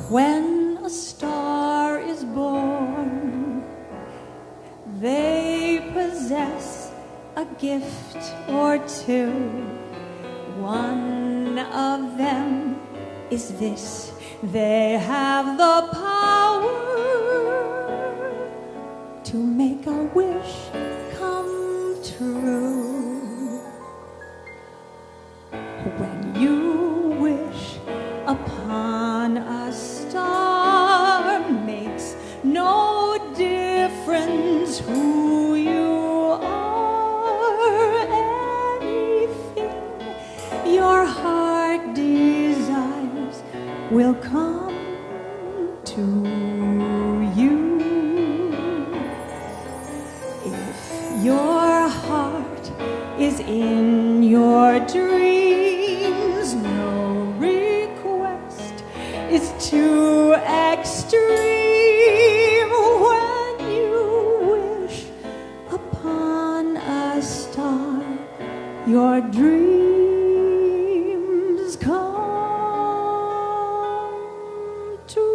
When a star is born, they possess a gift or two. One of them is this: they have the power to make a wish come true. When you wish upon a star, makes no difference who you are. Anything your heart desires will come to you. If your heart is in your dreams, no request is too extreme. When you wish upon a star, your dreams come true.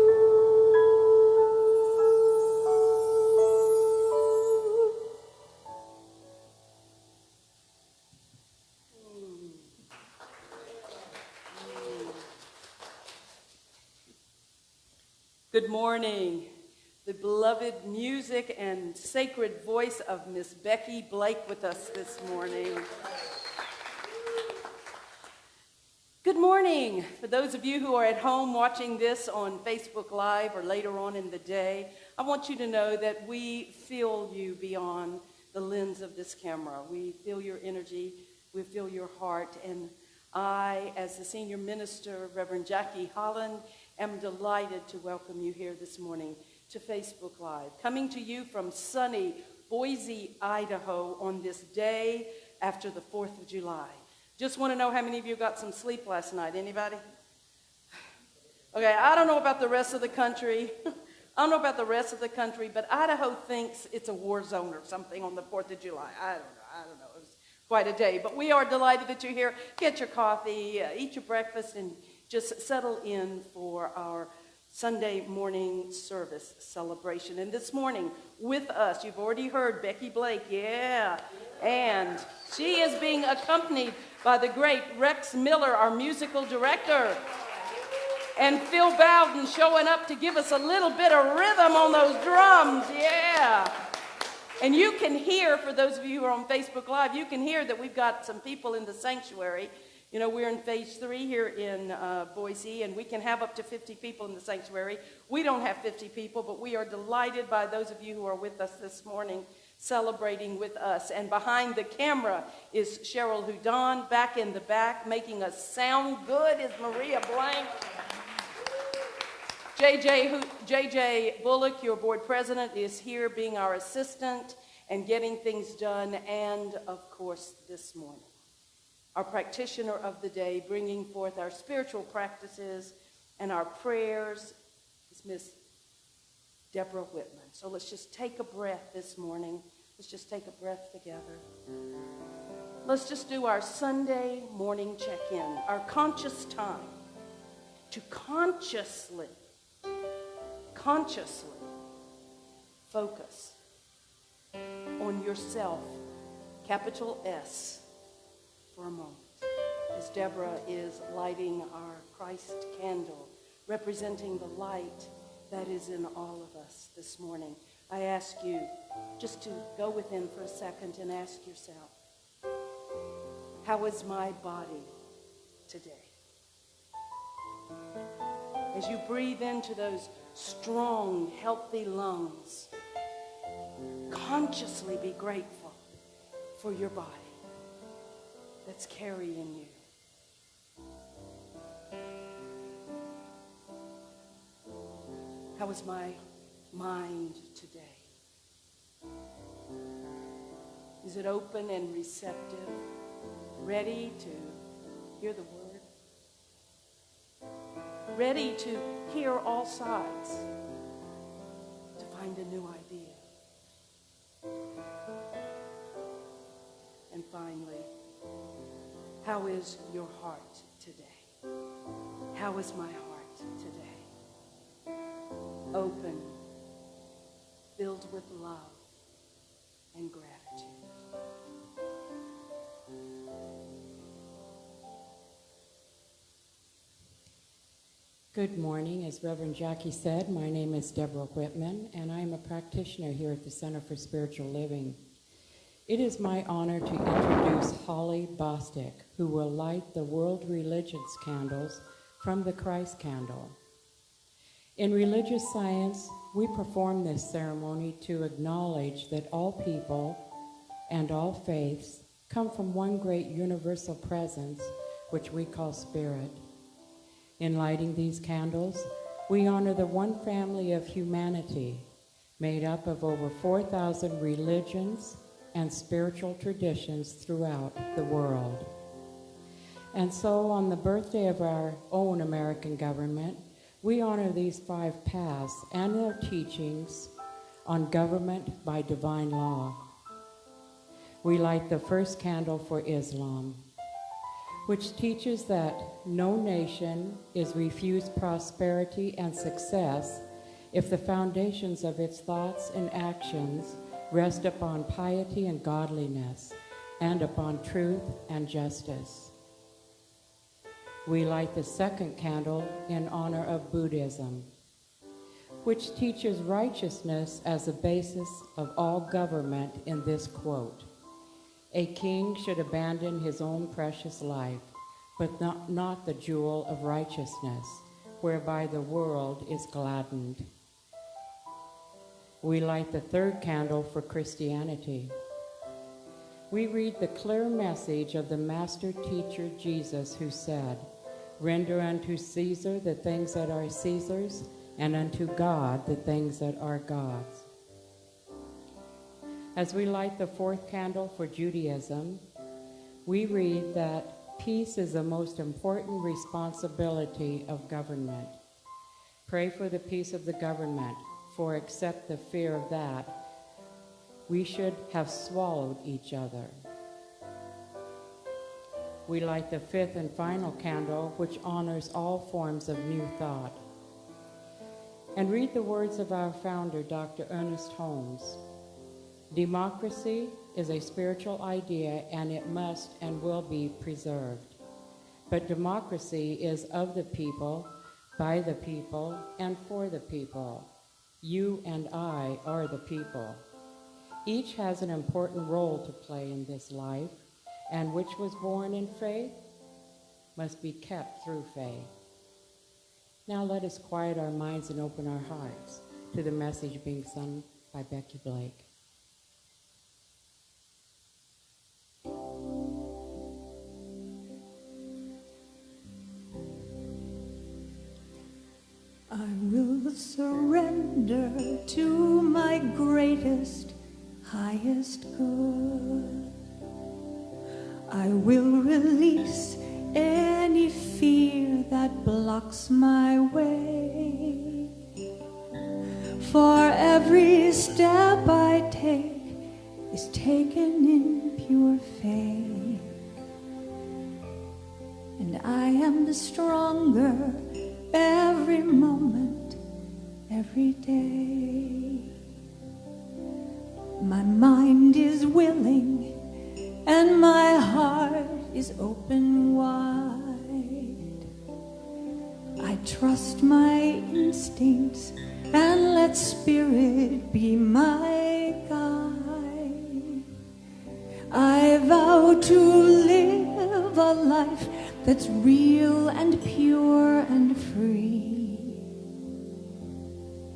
Good morning. The beloved music and sacred voice of Miss Becky Blake with us this morning. Good morning. For those of you who are at home watching this on Facebook Live or later on in the day, I want you to know that we feel you beyond the lens of this camera. We feel your energy, we feel your heart, and I, as the senior minister, Reverend Jackie Holland, am delighted to welcome you here this morning to Facebook Live. Coming to you from sunny Boise, Idaho on this day after the 4th of July. Just want to know how many of you got some sleep last night. Anybody? Okay, I don't know about the rest of the country. I don't know about the rest of the country, but Idaho thinks it's a war zone or something on the 4th of July. I don't know. It was quite a day. But we are delighted that you're here. Get your coffee, eat your breakfast, and just settle in for our Sunday morning service celebration. And this morning with us, you've already heard Becky Blake, yeah. And she is being accompanied by the great Rex Miller, our musical director. And Phil Bowden showing up to give us a little bit of rhythm on those drums, yeah. And you can hear, for those of you who are on Facebook Live, you can hear that we've got some people in the sanctuary. You know, we're in phase 3 here in Boise, and we can have up to 50 people in the sanctuary. We don't have 50 people, but we are delighted by those of you who are with us this morning, celebrating with us. And behind the camera is Cheryl Houdon. Back in the back, making us sound good, is Maria Blank. JJ Bullock, your board president, is here being our assistant and getting things done. And, of course, this morning, our practitioner of the day, bringing forth our spiritual practices and our prayers, is Miss Deborah Whitman. So let's just take a breath this morning. Let's just take a breath together. Let's just do our Sunday morning check-in, our conscious time to consciously focus on yourself, capital S, for a moment, as Deborah is lighting our Christ candle, representing the light that is in all of us this morning. I ask you just to go within for a second and ask yourself, how is my body today? As you breathe into those strong, healthy lungs, consciously be grateful for your body that's carrying you. How is my mind today? Is it open and receptive, ready to hear the word? Ready to hear all sides, to find a new idea? And finally, how is your heart today? How is my heart today? open, filled with love and gratitude. Good morning. As Reverend Jackie said, my name is Deborah Whitman, and I am a practitioner here at the Center for Spiritual Living. It is my honor to introduce Holly Bostick, who will light the world religions candles from the Christ candle. In religious science, we perform this ceremony to acknowledge that all people and all faiths come from one great universal presence, which we call Spirit. In lighting these candles, we honor the one family of humanity, made up of over 4,000 religions and spiritual traditions throughout the world. And so on the birthday of our own American government, we honor these 5 paths and their teachings on government by divine law. We light the first candle for Islam, which teaches that no nation is refused prosperity and success if the foundations of its thoughts and actions rest upon piety and godliness, and upon truth and justice. We light the second candle in honor of Buddhism, which teaches righteousness as the basis of all government in this quote: "A king should abandon his own precious life, but not the jewel of righteousness, whereby the world is gladdened." We light the third candle for Christianity. We read the clear message of the master teacher Jesus, who said, "Render unto Caesar the things that are Caesar's, and unto God the things that are God's." As we light the fourth candle for Judaism, we read that peace is the most important responsibility of government. Pray for the peace of the government, for except the fear of that, we should have swallowed each other. We light the fifth and final candle, which honors all forms of new thought. And read the words of our founder, Dr. Ernest Holmes. "Democracy is a spiritual idea, and it must and will be preserved. But democracy is of the people, by the people, and for the people. You and I are the people. Each has an important role to play in this life, and which was born in faith must be kept through faith." Now let us quiet our minds and open our hearts to the message being sung by Becky Blake. I will surrender to my greatest, highest good. I will release any fear that blocks my way. For every step I take is taken in pure faith. And I am the stronger every moment, every day. My mind is willing and my heart is open wide. I trust my instincts and let Spirit be my guide. I vow to live a life that's real and pure and free,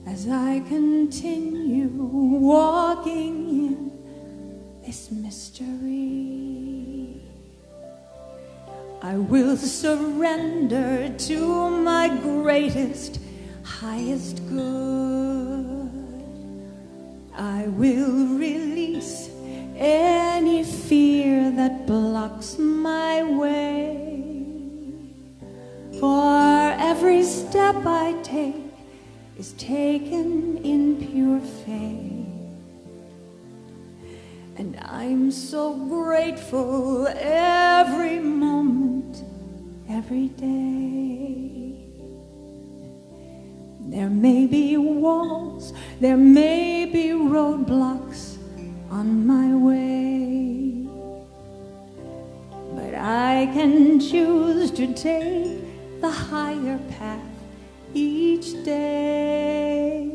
as I continue walking in this mystery. I will surrender to my greatest, highest good. I will release any fear that blocks my way. For every step I take is taken in pure faith. And I'm so grateful every moment, every day. There may be walls, there may be roadblocks on my way, but I can choose to take the higher path each day.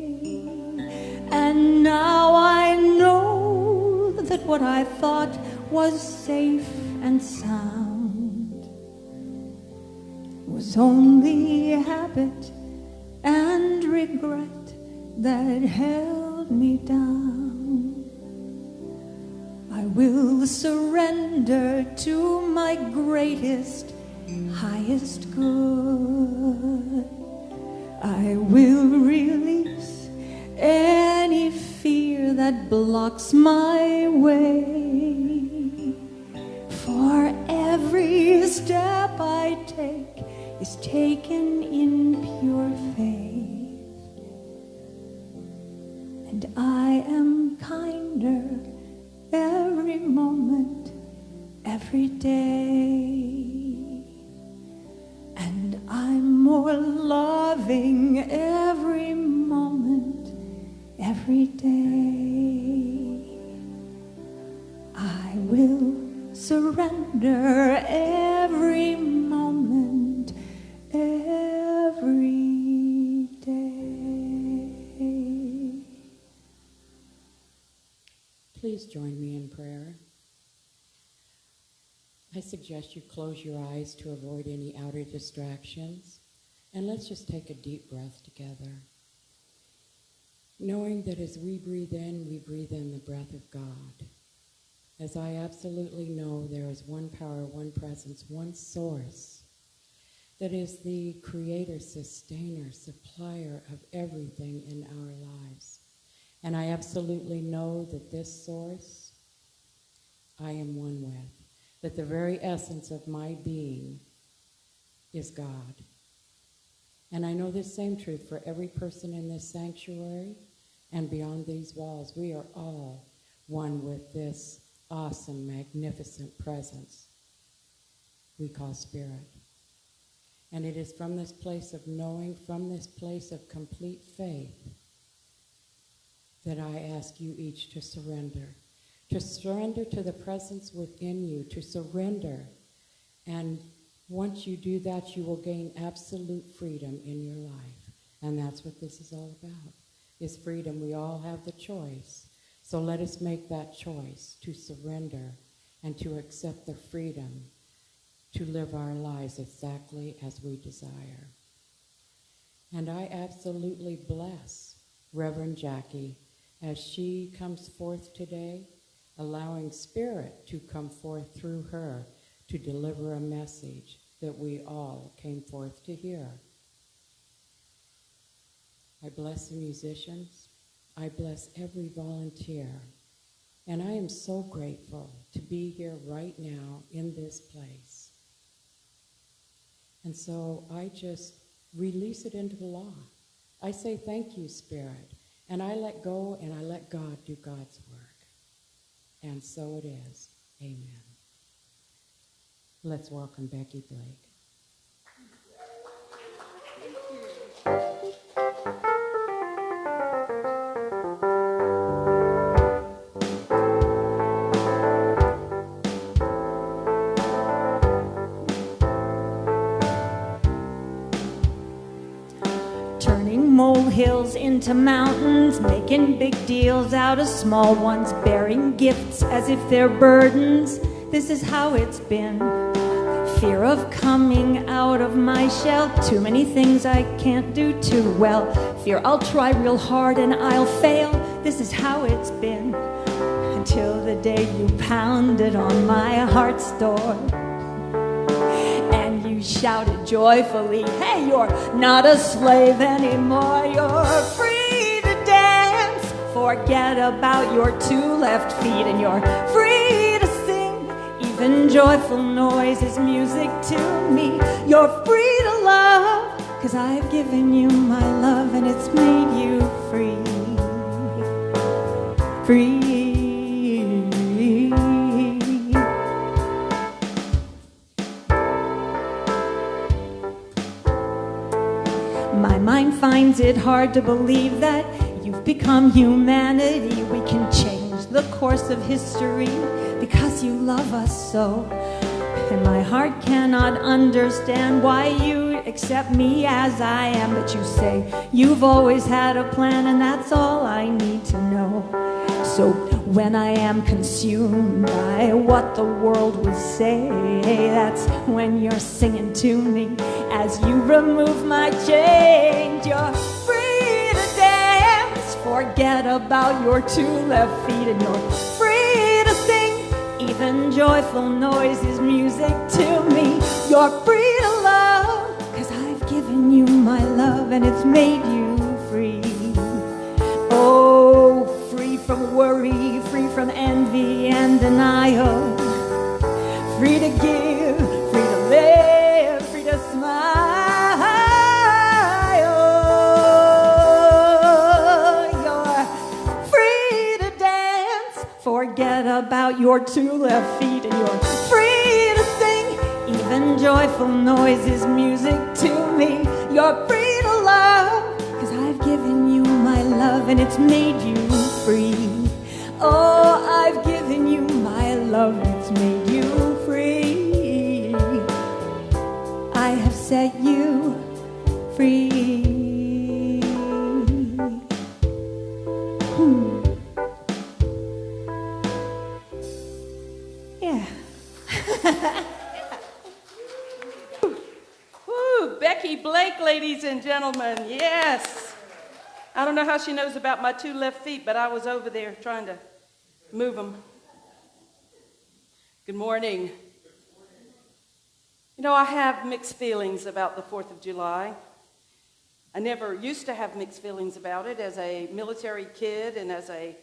And now I know that what I thought was safe and sound was only habit and regret that held me down. I will surrender to my greatest, highest good. I will release any fear that blocks my way. For every step I take is taken in pure faith, and I am kinder every moment, every day, and I'm more loving every moment, every day. I will surrender every moment, every day. Please join me in prayer. I suggest you close your eyes to avoid any outer distractions, and let's just take a deep breath together, knowing that as we breathe in the breath of God. As I absolutely know there is one power, one presence, one source that is the creator, sustainer, supplier of everything in our lives. And I absolutely know that this source I am one with, that the very essence of my being is God. And I know this same truth for every person in this sanctuary and beyond these walls. We are all one with this awesome, magnificent presence we call Spirit. And it is from this place of knowing, from this place of complete faith, that I ask you each to surrender to the presence within you, to surrender. And once you do that, you will gain absolute freedom in your life. And that's what this is all about, is freedom. We all have the choice. So let us make that choice to surrender and to accept the freedom to live our lives exactly as we desire. And I absolutely bless Reverend Jackie as she comes forth today, allowing Spirit to come forth through her to deliver a message that we all came forth to hear. I bless the musicians. I bless every volunteer. And I am so grateful to be here right now in this place. And so I just release it into the law. I say thank you, Spirit. And I let go and I let God do God's work. And so it is. Amen. Let's welcome Becky Blake. Molehills into mountains, making big deals out of small ones, bearing gifts as if they're burdens. This is how it's been. Fear of coming out of my shell, too many things I can't do too well. Fear I'll try real hard and I'll fail. This is how it's been, until the day you pounded on my heart's door. Shouted joyfully, hey, you're not a slave anymore. You're free to dance. Forget about your two left feet, and you're free to sing. Even joyful noise is music to me. You're free to love, 'cause I've given you my love, and it's made you free. Free. My mind finds it hard to believe that you've become humanity. We can change the course of history because you love us so. And my heart cannot understand why you accept me as I am. But you say you've always had a plan, and that's all I need to know. So when I am consumed by what the world will say, that's when you're singing to me as you remove my chains. You're free to dance, forget about your two left feet, and you're free to sing. Even joyful noise is music to me. You're free to love, 'cause I've given you my love and it's made you free. Oh, free from worry, free from envy and denial. Free to give, free to live, free to smile. You're free to dance, forget about your two left feet, and you're free to sing. Even joyful noise is music to me. You're free to love, 'cause I've given you my love and it's made you free. Oh, I've given you my love and it's made you free. I have set you free. Yeah. Woo, Becky Blake, ladies and gentlemen, yes. I don't know how she knows about my two left feet, but I was over there trying to move them. Good morning. You know, I have mixed feelings about the 4th of July. I never used to have mixed feelings about it as a military kid and as a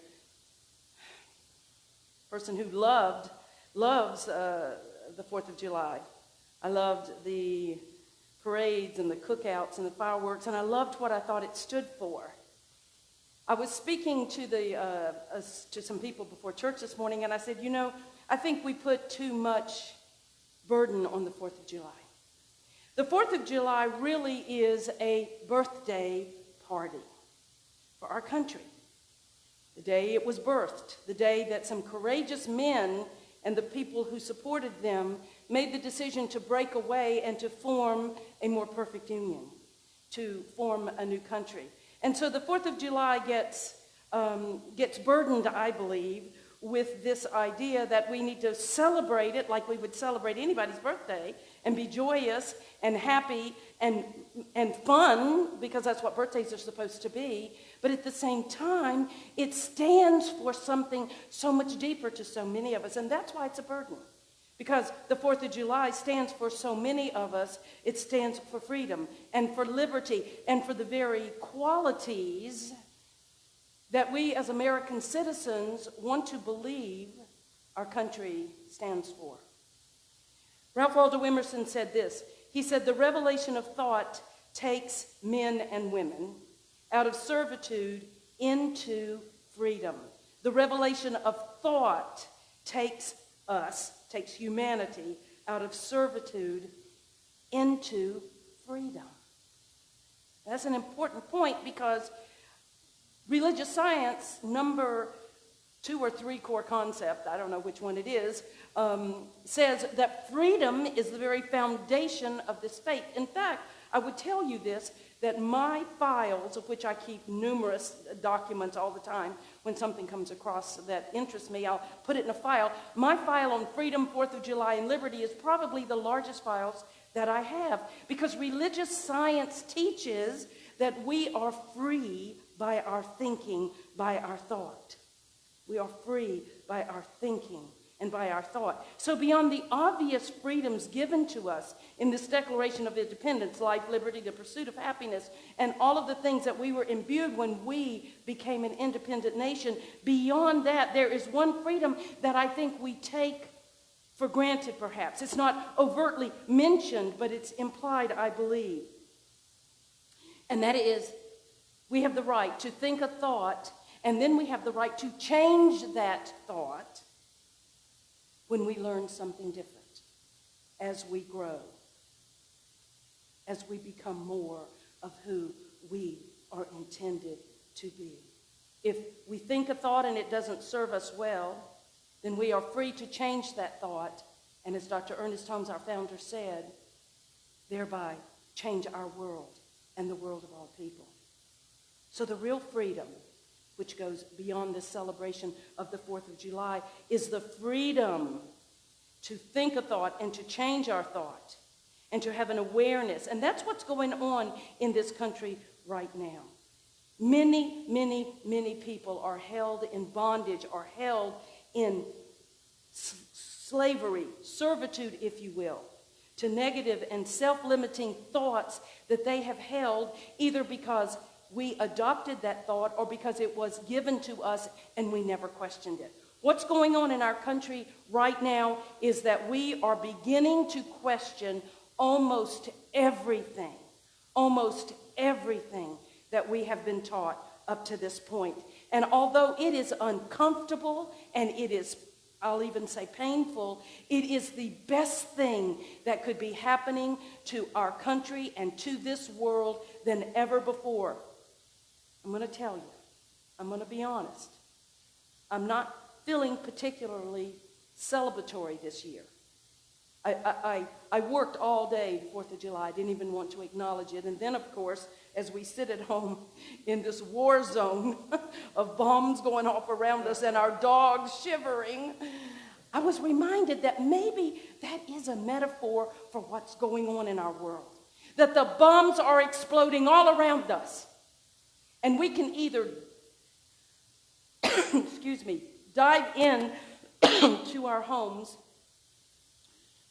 person who loves the 4th of July. I loved the parades and the cookouts and the fireworks, and I loved what I thought it stood for. I was speaking to some people before church this morning, and I said, you know, I think we put too much burden on the 4th of July. The 4th of July really is a birthday party for our country. The day it was birthed, the day that some courageous men and the people who supported them made the decision to break away and to form a more perfect union, to form a new country. And so the 4th of July gets burdened, I believe, with this idea that we need to celebrate it like we would celebrate anybody's birthday and be joyous and happy and fun, because that's what birthdays are supposed to be. But at the same time, it stands for something so much deeper to so many of us, and that's why it's a burden. Because the 4th of July stands for so many of us. It stands for freedom and for liberty and for the very qualities that we as American citizens want to believe our country stands for. Ralph Waldo Emerson said this. He said, the revelation of thought takes men and women out of servitude into freedom. The revelation of thought takes humanity out of servitude into freedom. That's an important point, because religious science, number 2 or 3 core concept, I don't know which one it is, says that freedom is the very foundation of this faith. In fact, I would tell you this, that my files, of which I keep numerous documents all the time, when something comes across that interests me, I'll put it in a file. My file on freedom, 4th of July, and liberty is probably the largest files that I have, because religious science teaches that we are free by our thinking, by our thought. We are free by our thinking and by our thought. So beyond the obvious freedoms given to us in this Declaration of Independence, life, liberty, the pursuit of happiness, and all of the things that we were imbued when we became an independent nation, beyond that, there is one freedom that I think we take for granted, perhaps. It's not overtly mentioned, but it's implied, I believe. And that is, we have the right to think a thought, and then we have the right to change that thought when we learn something different, as we grow, as we become more of who we are intended to be. If we think a thought and it doesn't serve us well, then we are free to change that thought, and as Dr. Ernest Holmes, our founder, said, thereby change our world and the world of all people. So the real freedom, which goes beyond this celebration of the 4th of July, is the freedom to think a thought and to change our thought and to have an awareness. And that's what's going on in this country right now. Many, many, many people are held in bondage, are held in slavery, servitude, if you will, to negative and self-limiting thoughts that they have held either because we adopted that thought or because it was given to us and we never questioned it. What's going on in our country right now is that we are beginning to question almost everything that we have been taught up to this point. And although it is uncomfortable and it is, I'll even say painful, it is the best thing that could be happening to our country and to this world than ever before. I'm going to tell you, I'm going to be honest. I'm not feeling particularly celebratory this year. I worked all day 4th of July. I didn't even want to acknowledge it. And then, of course, as we sit at home in this war zone of bombs going off around us and our dogs shivering, I was reminded that maybe that is a metaphor for what's going on in our world. That the bombs are exploding all around us. And we can either, dive in to our homes.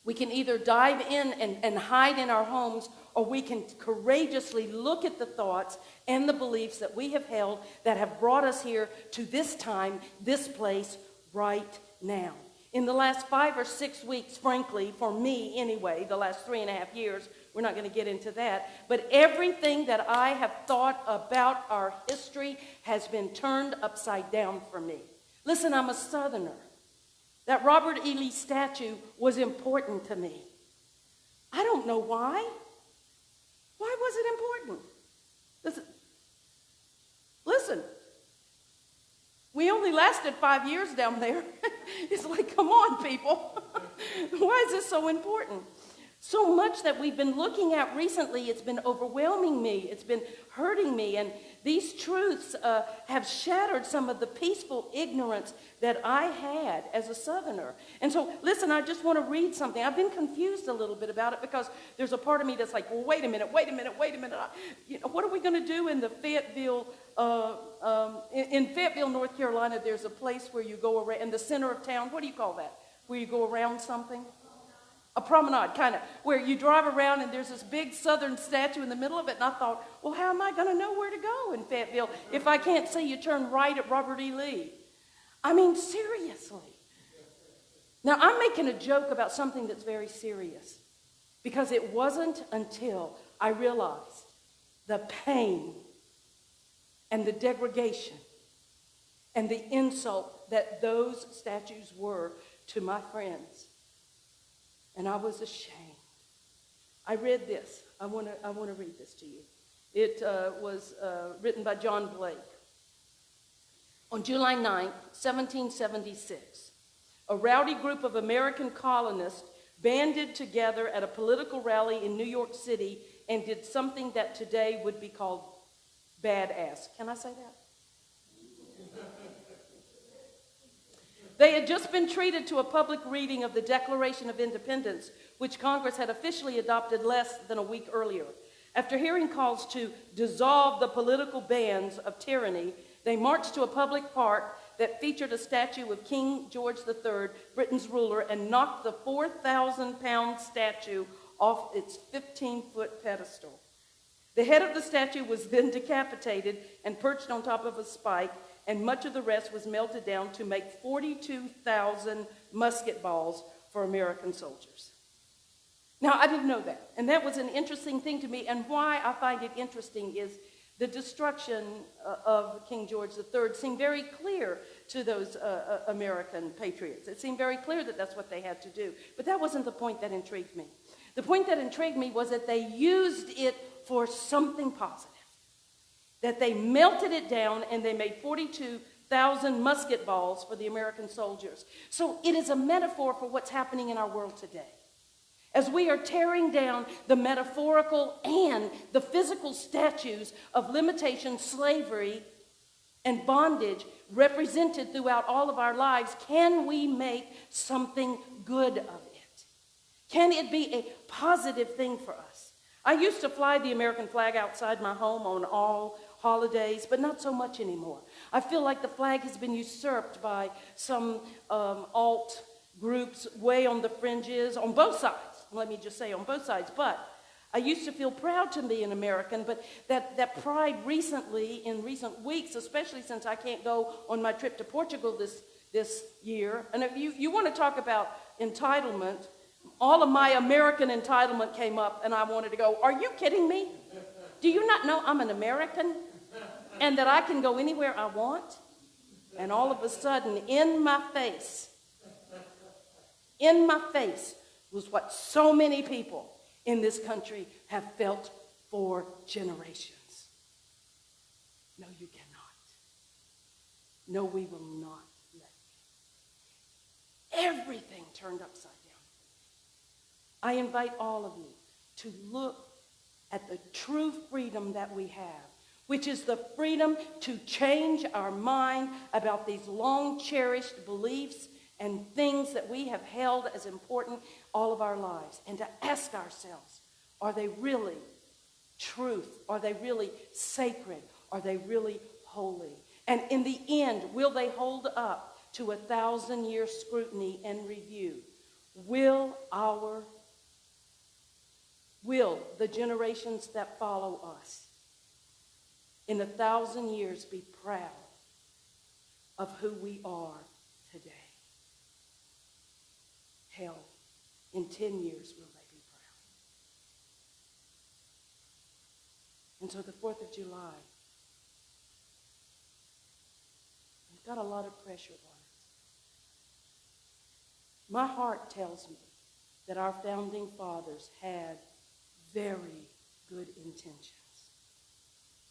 We can either dive in and hide in our homes, or we can courageously look at the thoughts and the beliefs that we have held that have brought us here to this time, this place, right now. In the last 5 or 6 weeks, frankly, for me anyway, the last 3.5 years, we're not going to get into that, but everything that I have thought about our history has been turned upside down for me. Listen, I'm a Southerner. That Robert E. Lee statue was important to me. I don't know why. Why was it important? Listen. We only lasted 5 years down there. It's like, come on, people. Why is this so important? So much that we've been looking at recently, it's been overwhelming me. It's been hurting me. And these truths have shattered some of the peaceful ignorance that I had as a Southerner. And so, listen, I just want to read something. I've been confused a little bit about it because there's a part of me that's like, well, wait a minute. What are we going to do in the Fayetteville, in Fayetteville, North Carolina, there's a place where you go around, in the center of town, what do you call that? Where you go around something? A promenade, kind of, where you drive around and there's this big Southern statue in the middle of it. And I thought, well, how am I going to know where to go in Fayetteville if I can't see you turn right at Robert E. Lee? I mean, seriously. Now, I'm making a joke about something that's very serious because it wasn't until I realized the pain and the degradation and the insult that those statues were to my friends. And I was ashamed. I read this. I want to read this to you. It was written by John Blake. On July 9, 1776, a rowdy group of American colonists banded together at a political rally in New York City and did something that today would be called badass. Can I say that? They had just been treated to a public reading of the Declaration of Independence, which Congress had officially adopted less than a week earlier. After hearing calls to dissolve the political bands of tyranny, they marched to a public park that featured a statue of King George III, Britain's ruler, and knocked the 4,000-pound statue off its 15-foot pedestal. The head of the statue was then decapitated and perched on top of a spike, and much of the rest was melted down to make 42,000 musket balls for American soldiers. Now, I didn't know that, and that was an interesting thing to me, and why I find it interesting is the destruction of King George III seemed very clear to those American patriots. It seemed very clear that that's what they had to do, but that wasn't the point that intrigued me. The point that intrigued me was that they used it for something positive. that they melted it down and they made 42,000 musket balls for the American soldiers. So it is a metaphor for what's happening in our world today. As we are tearing down the metaphorical and the physical statues of limitation, slavery, and bondage represented throughout all of our lives, can we make something good of it? Can it be a positive thing for us? I used to fly the American flag outside my home on all holidays, but not so much anymore. I feel like the flag has been usurped by some alt groups way on the fringes, on both sides. Let me just say on both sides. But I used to feel proud to be an American, but that pride recently, in recent weeks, especially since I can't go on my trip to Portugal this year, and if you want to talk about entitlement, all of my American entitlement came up, and I wanted to go, are you kidding me? Do you not know I'm an American and that I can go anywhere I want? And all of a sudden, in my face was what so many people in this country have felt for generations. No, you cannot. No, we will not let you. Everything turned upside down. I invite all of you to look at the true freedom that we have, which is the freedom to change our mind about these long-cherished beliefs and things that we have held as important all of our lives, and to ask ourselves, are they really truth? Are they really sacred? Are they really holy? And in the end, will they hold up to 1,000-year scrutiny and review? Will the generations that follow us in 1,000 years be proud of who we are today? Hell, in 10 years will they be proud? And so the 4th of July, we've got a lot of pressure on it. My heart tells me that our founding fathers had very good intentions.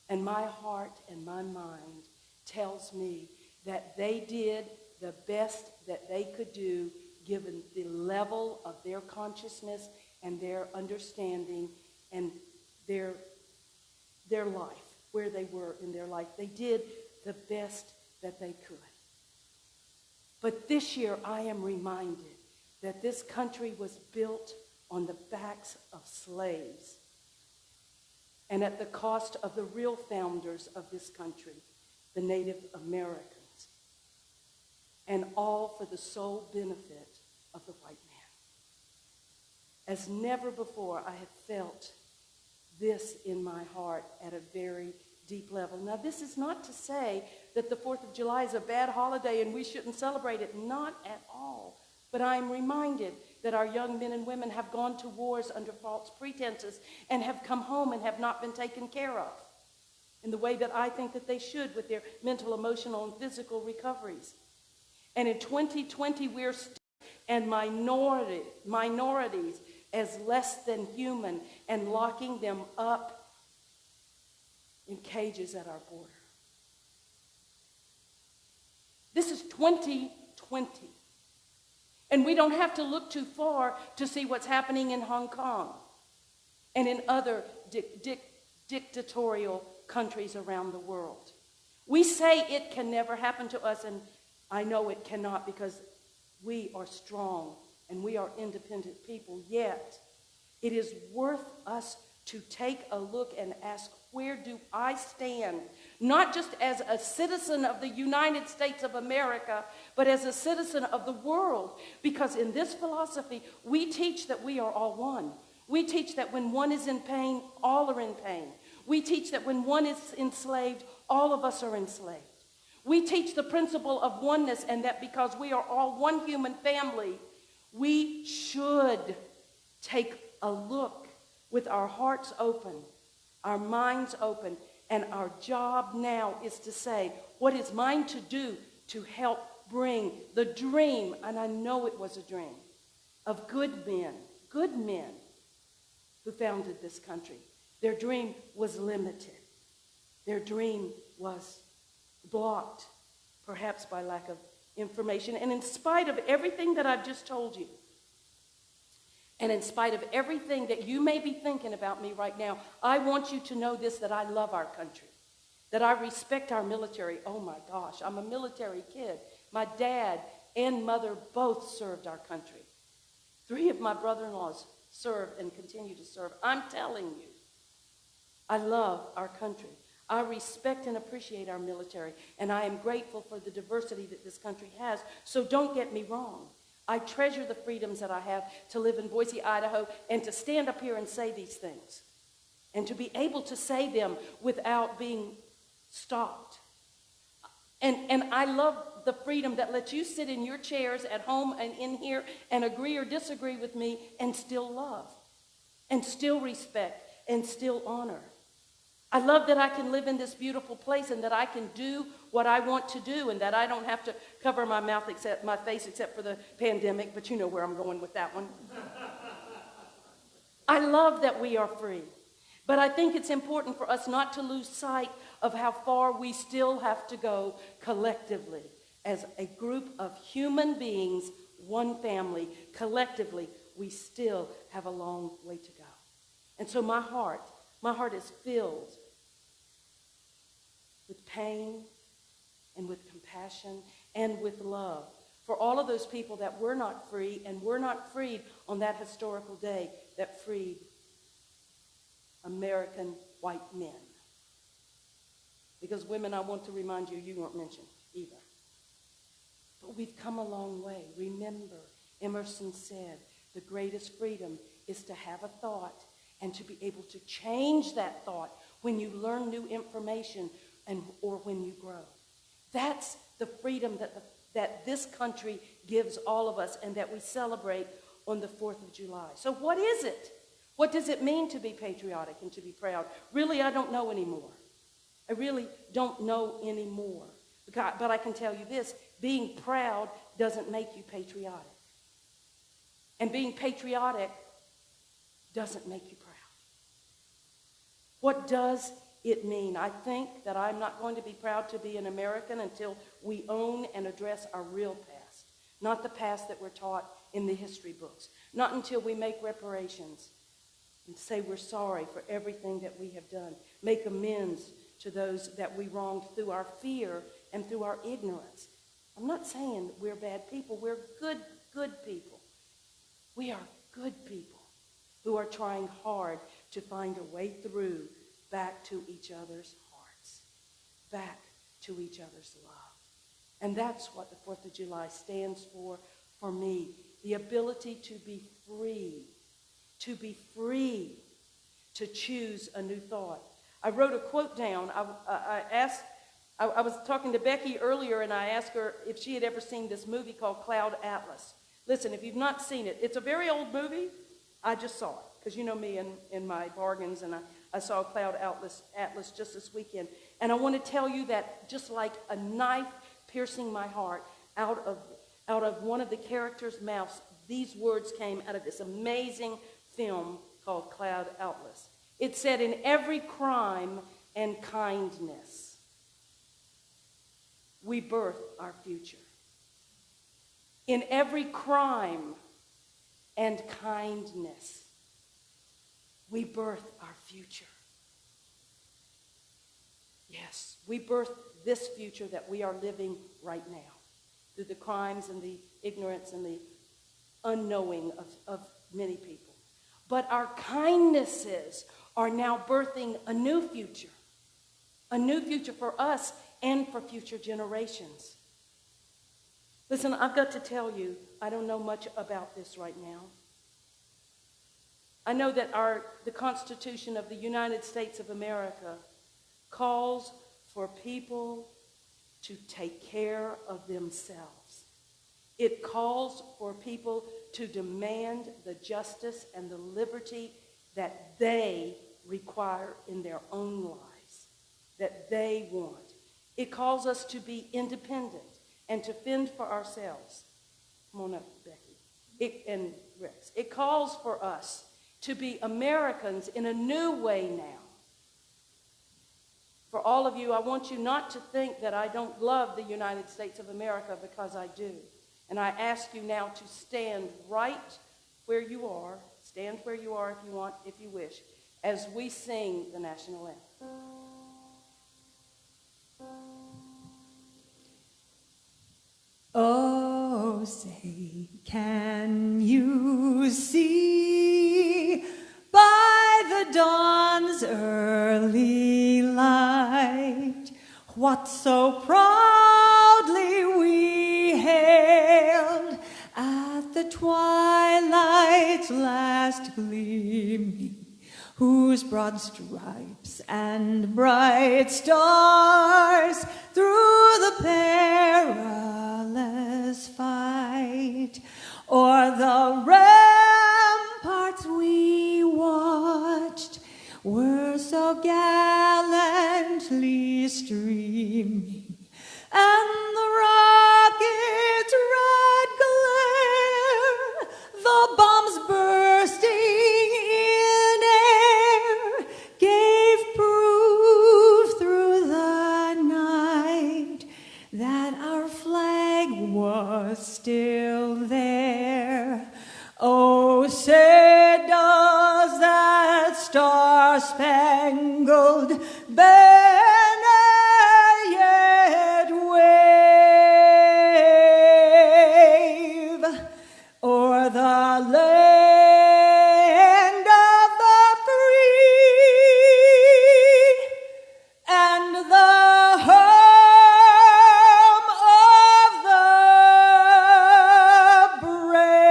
And my heart and my mind tells me that they did the best that they could do given the level of their consciousness and their understanding and their life, where they were in their life. They did the best that they could. But this year, I am reminded that this country was built on the backs of slaves and at the cost of the real founders of this country, the Native Americans, and all for the sole benefit of the white man. As never before, I have felt this in my heart at a very deep level. Now, this is not to say that the 4th of July is a bad holiday and we shouldn't celebrate it. Not at all. But I'm reminded that our young men and women have gone to wars under false pretenses and have come home and have not been taken care of in the way that I think that they should with their mental, emotional, and physical recoveries. And in 2020, we're still and minorities as less than human and locking them up in cages at our border. This is 2020. And we don't have to look too far to see what's happening in Hong Kong and in other dictatorial countries around the world. We say it can never happen to us, and I know it cannot because we are strong and we are independent people. Yet, it is worth us to take a look and ask, where do I stand? Not just as a citizen of the United States of America, but as a citizen of the world. Because in this philosophy, we teach that we are all one. We teach that when one is in pain, all are in pain. We teach that when one is enslaved, all of us are enslaved. We teach the principle of oneness, and that because we are all one human family, we should take a look with our hearts open, our minds open, and our job now is to say, what is mine to do to help bring the dream, and I know it was a dream, of good men who founded this country. Their dream was limited. Their dream was blocked, perhaps by lack of information. And in spite of everything that I've just told you, and in spite of everything that you may be thinking about me right now, I want you to know this, that I love our country, that I respect our military. Oh my gosh, I'm a military kid. My dad and mother both served our country. 3 of my brother-in-laws served and continue to serve. I'm telling you, I love our country. I respect and appreciate our military, and I am grateful for the diversity that this country has. So don't get me wrong. I treasure the freedoms that I have to live in Boise, Idaho, and to stand up here and say these things, and to be able to say them without being stopped. And I love the freedom that lets you sit in your chairs at home and in here and agree or disagree with me and still love, and still respect, and still honor. I love that I can live in this beautiful place and that I can do what I want to do and that I don't have to cover my mouth except my face except for the pandemic, but you know where I'm going with that one. I love that we are free, but I think it's important for us not to lose sight of how far we still have to go collectively as a group of human beings, one family. Collectively, we still have a long way to go. And so my heart is filled with pain and with compassion and with love for all of those people that were not free and were not freed on that historical day that freed American white men. Because women, I want to remind you, you weren't mentioned either. But we've come a long way. Remember, Emerson said, the greatest freedom is to have a thought and to be able to change that thought when you learn new information or when you grow. That's the freedom that this country gives all of us and that we celebrate on the 4th of July. So what is it? What does it mean to be patriotic and to be proud? Really, I don't know anymore. I really don't know anymore. But I can tell you this, being proud doesn't make you patriotic. And being patriotic doesn't make you proud. What does it mean? I think that I'm not going to be proud to be an American until we own and address our real past, not the past that we're taught in the history books, not until we make reparations and say we're sorry for everything that we have done, make amends to those that we wronged through our fear and through our ignorance. I'm not saying we're bad people. We're good people. We are good people who are trying hard to find a way through back to each other's hearts, back to each other's love. And that's what the 4th of July stands for me. The ability to be free, to choose a new thought. I wrote a quote down. I was talking to Becky earlier, and I asked her if she had ever seen this movie called Cloud Atlas. Listen, if you've not seen it, it's a very old movie. I just saw it, because you know me and my bargains, and I saw Cloud Atlas just this weekend. And I want to tell you that just like a knife piercing my heart, out of one of the characters' mouths, these words came out of this amazing film called Cloud Atlas. It said, in every crime and kindness, we birth our future. In every crime and kindness, we birth our future. Yes, we birth this future that we are living right now through the crimes and the ignorance and the unknowing of many people. But our kindnesses are now birthing a new future for us and for future generations. Listen, I've got to tell you, I don't know much about this right now. I know that the Constitution of the United States of America calls for people to take care of themselves. It calls for people to demand the justice and the liberty that they require in their own lives, that they want. It calls us to be independent and to fend for ourselves. Come on up, Becky. And Rex. It calls for us to be Americans in a new way now. For all of you, I want you not to think that I don't love the United States of America, because I do. And I ask you now to stand right where you are. Stand where you are if you want, if you wish, as we sing the national anthem. Oh, say, can you see by the dawn's early light what so proudly we hailed at the twilight's last gleaming, whose broad stripes and bright stars through the perilous fight o'er the ramparts we watched were so gallantly streaming, and the rocket's red glare, the bombs bursting in air, gave proof through the night that our flag was still there. Oh, say does that star-spangled banner yet wave o'er the land of the free and the home of the brave.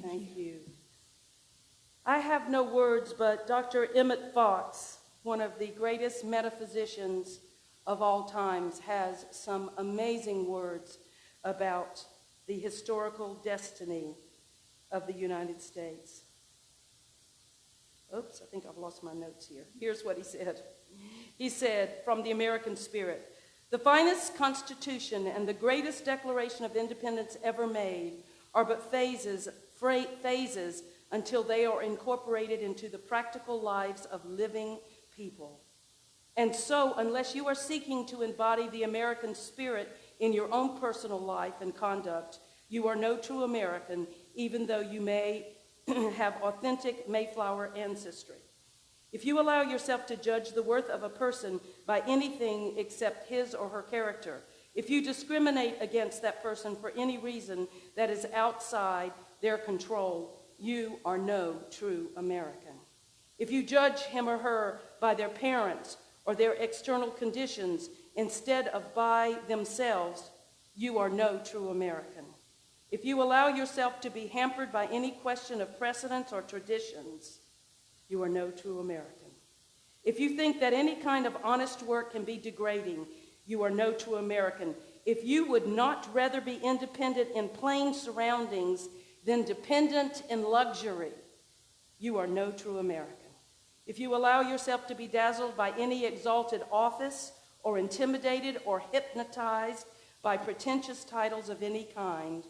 Thank you. I have no words, but Dr. Emmett Fox, one of the greatest metaphysicians of all times, has some amazing words about the historical destiny of the United States. Oops, I think I've lost my notes here. Here's what he said. He said, from the American spirit, the finest Constitution and the greatest Declaration of Independence ever made are but phases until they are incorporated into the practical lives of living people. And so, unless you are seeking to embody the American spirit in your own personal life and conduct, you are no true American, even though you may have authentic Mayflower ancestry. If you allow yourself to judge the worth of a person by anything except his or her character, if you discriminate against that person for any reason that is outside their control, you are no true American. If you judge him or her by their parents or their external conditions instead of by themselves, you are no true American. If you allow yourself to be hampered by any question of precedents or traditions, you are no true American. If you think that any kind of honest work can be degrading, you are no true American. If you would not rather be independent in plain surroundings than dependent in luxury, you are no true American. If you allow yourself to be dazzled by any exalted office or intimidated or hypnotized by pretentious titles of any kind,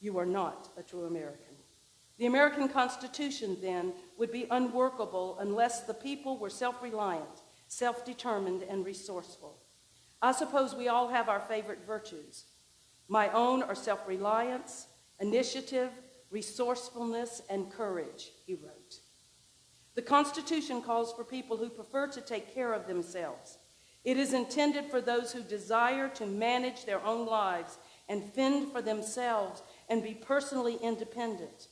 you are not a true American. The American Constitution, then, would be unworkable unless the people were self-reliant, self-determined, and resourceful. I suppose we all have our favorite virtues. My own are self-reliance, initiative, resourcefulness, and courage, he wrote. The Constitution calls for people who prefer to take care of themselves. It is intended for those who desire to manage their own lives and fend for themselves and be personally independent.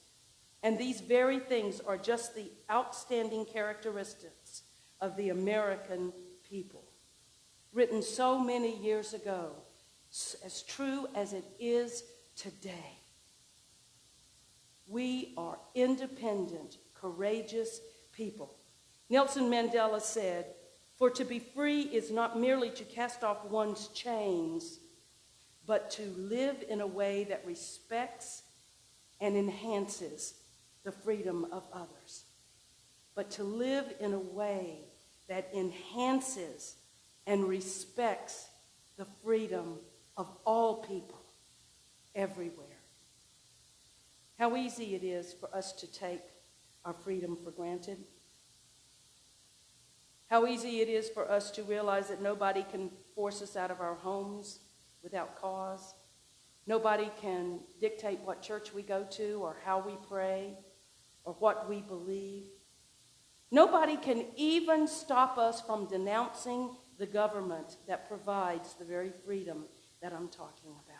And these very things are just the outstanding characteristics of the American people. Written so many years ago, as true as it is today. We are independent, courageous people. Nelson Mandela said, "For to be free is not merely to cast off one's chains, but to live in a way that respects and enhances the freedom of others." But to live in a way that enhances and respects the freedom of all people everywhere. How easy it is for us to take our freedom for granted. How easy it is for us to realize that nobody can force us out of our homes without cause. Nobody can dictate what church we go to or how we pray or what we believe. Nobody can even stop us from denouncing the government that provides the very freedom that I'm talking about.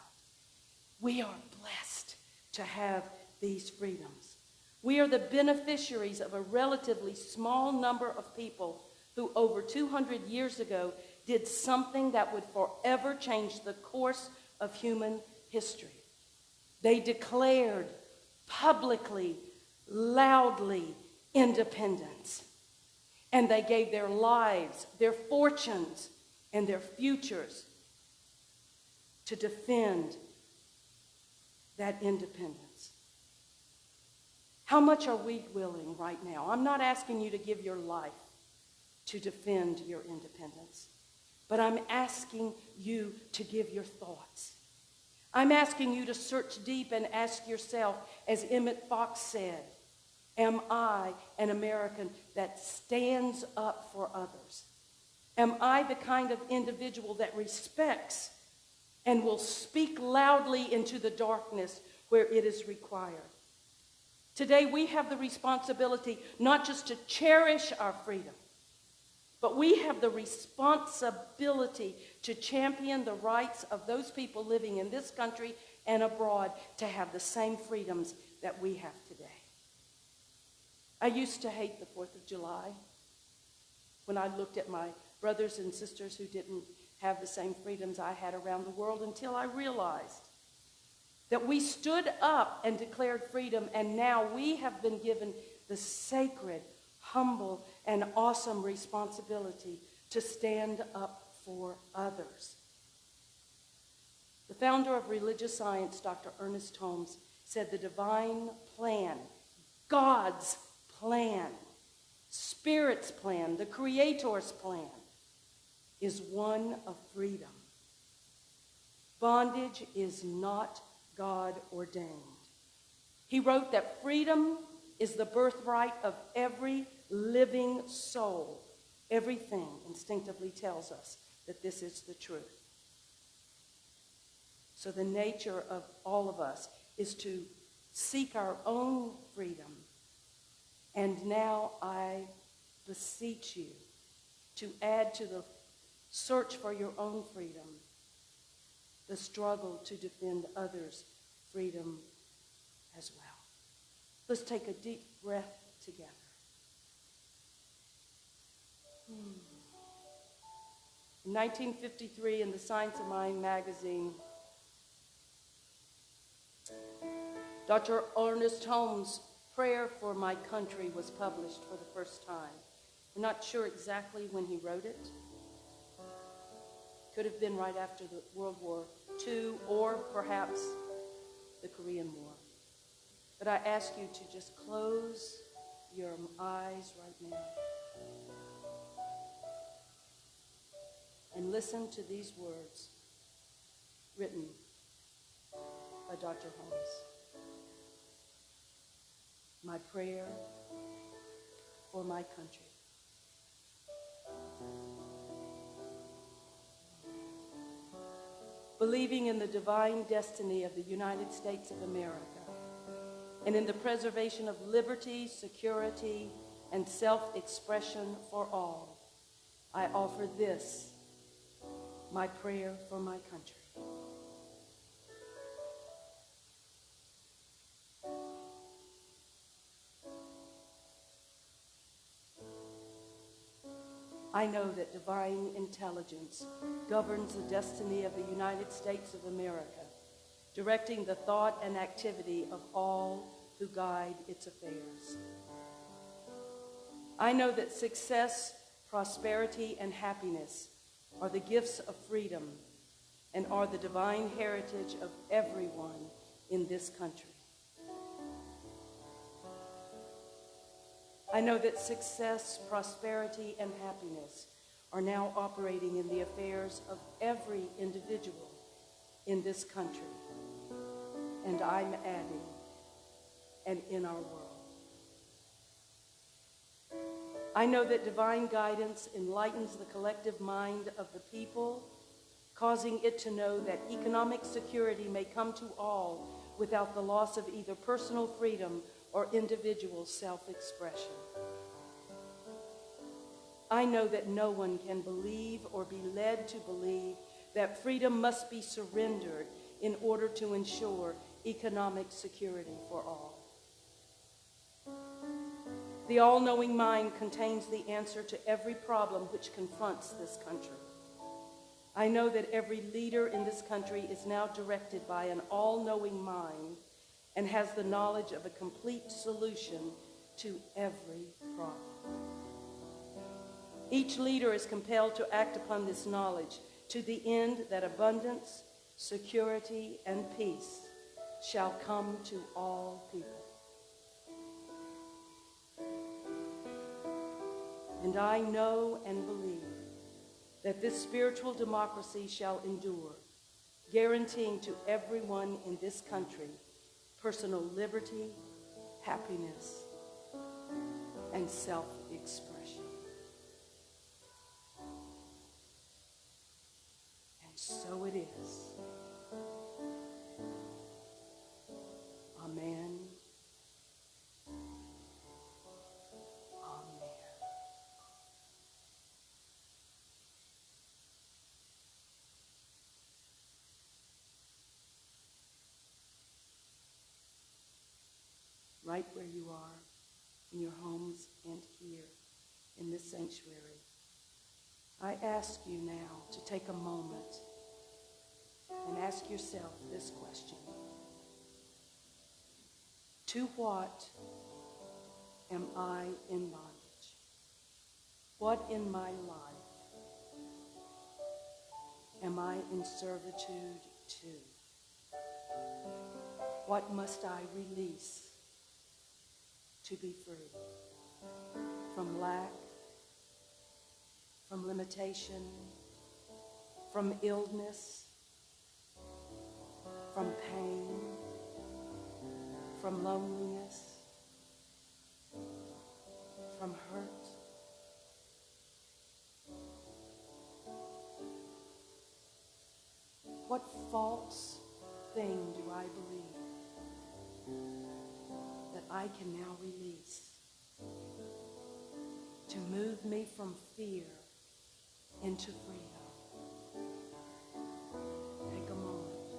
We are blessed to have these freedoms. We are the beneficiaries of a relatively small number of people who over 200 years ago did something that would forever change the course of human history. They declared publicly, loudly, independence. And they gave their lives, their fortunes, and their futures to defend that independence. How much are we willing right now? I'm not asking you to give your life to defend your independence, but I'm asking you to give your thoughts. I'm asking you to search deep and ask yourself, as Emmett Fox said, am I an American that stands up for others? Am I the kind of individual that respects and will speak loudly into the darkness where it is required? Today we have the responsibility not just to cherish our freedom, but we have the responsibility to champion the rights of those people living in this country and abroad to have the same freedoms that we have today. I used to hate the 4th of July when I looked at my brothers and sisters who didn't have the same freedoms I had around the world, until I realized that we stood up and declared freedom, and now we have been given the sacred, humble, and awesome responsibility to stand up for others. The founder of religious science, Dr. Ernest Holmes, said the divine plan, God's plan, Spirit's plan, the Creator's plan, is one of freedom. Bondage is not God ordained. He wrote that freedom is the birthright of every living soul. Everything instinctively tells us that this is the truth. So the nature of all of us is to seek our own freedom. And now I beseech you to add to the search for your own freedom the struggle to defend others' freedom as well. Let's take a deep breath together. In 1953, in the Science of Mind magazine, Dr. Ernest Holmes' Prayer for My Country was published for the first time. We're not sure exactly when he wrote it. Could have been right after the World War II, or perhaps the Korean War. But I ask you to just close your eyes right now and listen to these words written by Dr. Holmes. My prayer for my country. Believing in the divine destiny of the United States of America and in the preservation of liberty, security, and self-expression for all, I offer this, my prayer for my country. I know that divine intelligence governs the destiny of the United States of America, directing the thought and activity of all who guide its affairs. I know that success, prosperity, and happiness are the gifts of freedom and are the divine heritage of everyone in this country. I know that success, prosperity, and happiness are now operating in the affairs of every individual in this country. And I'm adding, and in our world. I know that divine guidance enlightens the collective mind of the people, causing it to know that economic security may come to all without the loss of either personal freedom or individual self-expression. I know that no one can believe or be led to believe that freedom must be surrendered in order to ensure economic security for all. The all-knowing mind contains the answer to every problem which confronts this country. I know that every leader in this country is now directed by an all-knowing mind and has the knowledge of a complete solution to every problem. Each leader is compelled to act upon this knowledge to the end that abundance, security, and peace shall come to all people. And I know and believe that this spiritual democracy shall endure, guaranteeing to everyone in this country personal liberty, happiness, and self-expression. And so it is. Amen. Amen. Right where you are, in your homes and here in this sanctuary, I ask you now to take a moment and ask yourself this question. To what am I in bondage? What in my life am I in servitude to? What must I release to be free from lack, from limitation, from illness, from pain, from loneliness, from hurt? What false thing do I believe that I can now release to move me from fear into freedom? Take a moment.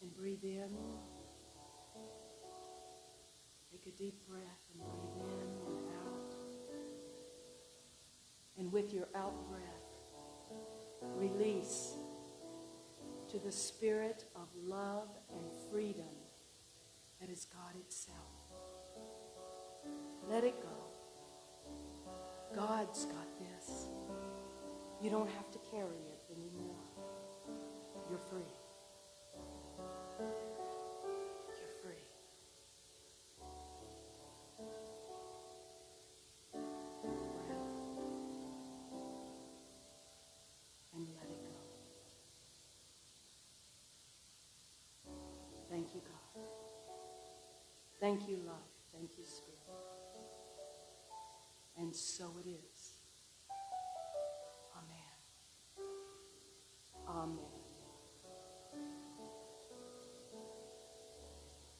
And breathe in. Take a deep breath and breathe in and out. And with your out breath, release to the spirit of love and freedom that is God itself. Let it go. God's got this. You don't have to carry it anymore. You're free. You're free. Breath. And let it go. Thank you, God. Thank you, love. Thank you, Spirit. And so it is. Amen. Amen.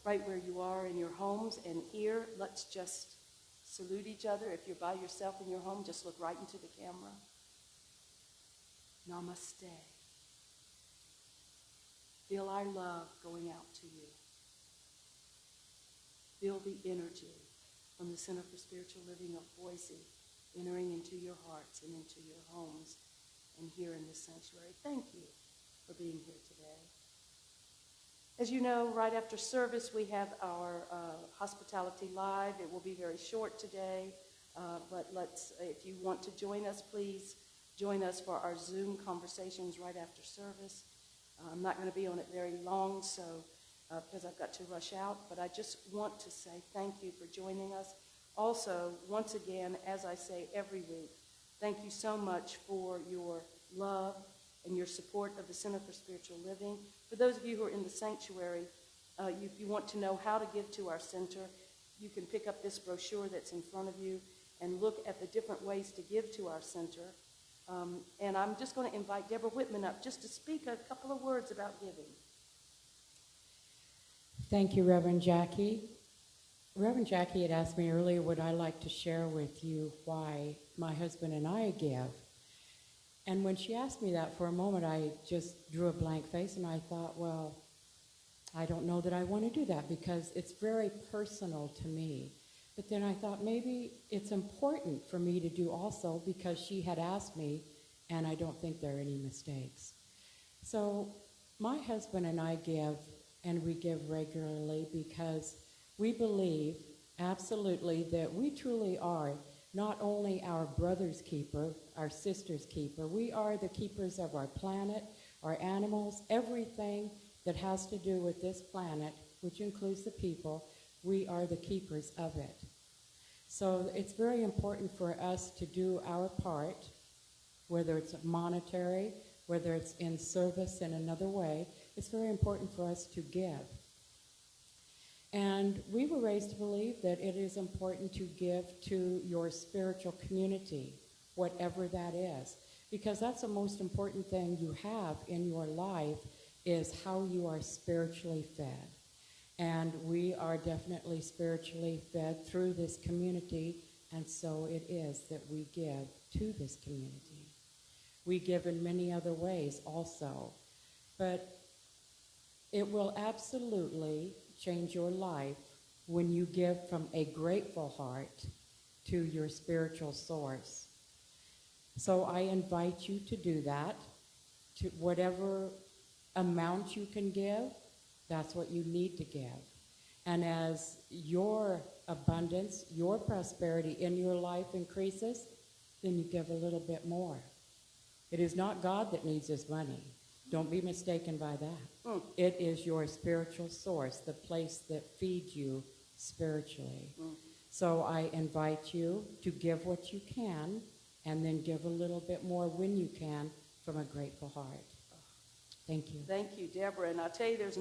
Right where you are in your homes and here, let's just salute each other. If you're by yourself in your home, just look right into the camera. Namaste. Feel our love going out to you. Feel the energy from the Center for Spiritual Living of Boise entering into your hearts and into your homes and here in this sanctuary. Thank you for being here today. As you know, right after service, we have our Hospitality Live. It will be very short today, but if you want to join us, please join us for our Zoom conversations right after service. I'm not going to be on it very long, so because I've got to rush out, but I just want to say thank you for joining us. Also, once again, as I say every week, thank you so much for your love, and your support of the Center for Spiritual Living. For those of you who are in the sanctuary, if you want to know how to give to our center, you can pick up this brochure that's in front of you and look at the different ways to give to our center. And I'm just going to invite Deborah Whitman up just to speak a couple of words about giving. Thank you, Reverend Jackie. Reverend Jackie had asked me earlier, would I like to share with you why my husband and I give? And when she asked me that, for a moment, I just drew a blank face, and I thought, well, I don't know that I want to do that because it's very personal to me. But then I thought maybe it's important for me to do also because she had asked me, and I don't think there are any mistakes. So my husband and I give, and we give regularly because we believe absolutely that we truly are not only our brother's keeper, our sister's keeper, we are the keepers of our planet, our animals, everything that has to do with this planet, which includes the people, we are the keepers of it. So it's very important for us to do our part, whether it's monetary, whether it's in service in another way, it's very important for us to give. And we were raised to believe that it is important to give to your spiritual community, whatever that is, because that's the most important thing you have in your life is how you are spiritually fed. And we are definitely spiritually fed through this community, and so it is that we give to this community. We give in many other ways also, but it will absolutely change your life when you give from a grateful heart to your spiritual source. So I invite you to do that, to whatever amount you can give, that's what you need to give. And as your abundance, your prosperity in your life increases, then you give a little bit more. It is not God that needs his money. Don't be mistaken by that. It is your spiritual source, the place that feeds you spiritually. So I invite you to give what you can and then give a little bit more when you can from a grateful heart. Thank you. Thank you, Deborah. And I'll tell you, there's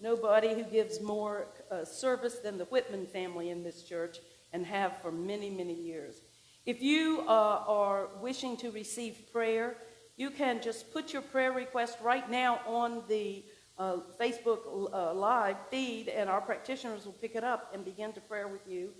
nobody who gives more service than the Whitman family in this church and have for many, many years. If you are wishing to receive prayer, you can just put your prayer request right now on the Facebook Live feed, and our practitioners will pick it up and begin to pray with you.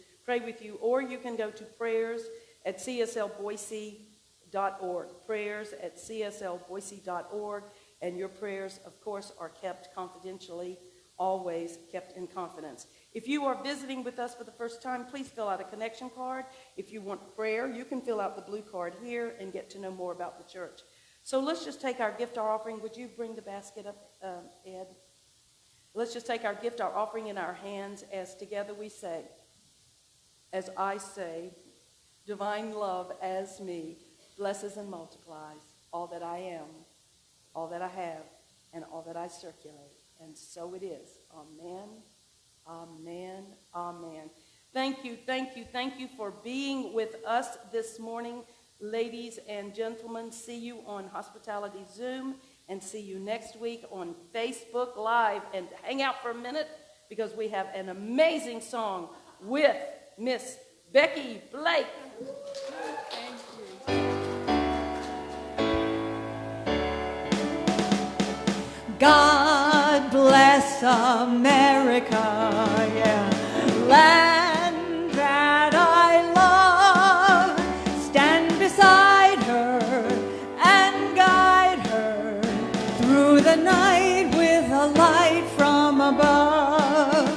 Or you can go to prayers@cslboise.org, prayers@cslboise.org, and your prayers, of course, are kept confidentially, always kept in confidence. If you are visiting with us for the first time, please fill out a connection card. If you want prayer, you can fill out the blue card here and get to know more about the church. So let's just take our gift, our offering. Would you bring the basket up, Ed? Let's just take our gift, our offering in our hands as together we say, as I say, divine love as me blesses and multiplies all that I am, all that I have, and all that I circulate. And so it is. Amen, amen, amen. Thank you, thank you, thank you for being with us this morning. Ladies and gentlemen, see you on Hospitality Zoom and see you next week on Facebook Live. And hang out for a minute because we have an amazing song with Miss Becky Blake. Thank you. God bless America, yeah, land that I love. Stand beside her and guide her through the night with a light from above.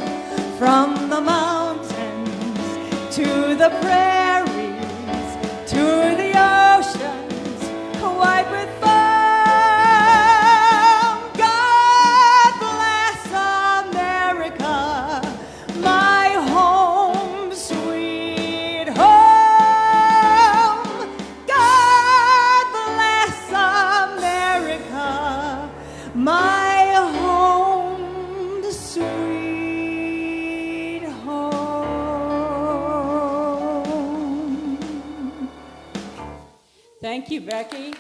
From the mountains to the prairies, to the oceans white with foam. God bless America, my home, sweet home. God bless America, my home, sweet home. Thank you, Becky.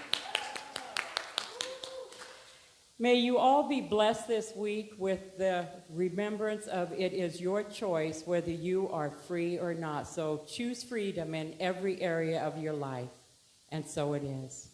May you all be blessed this week with the remembrance of it is your choice whether you are free or not. So choose freedom in every area of your life. And so it is.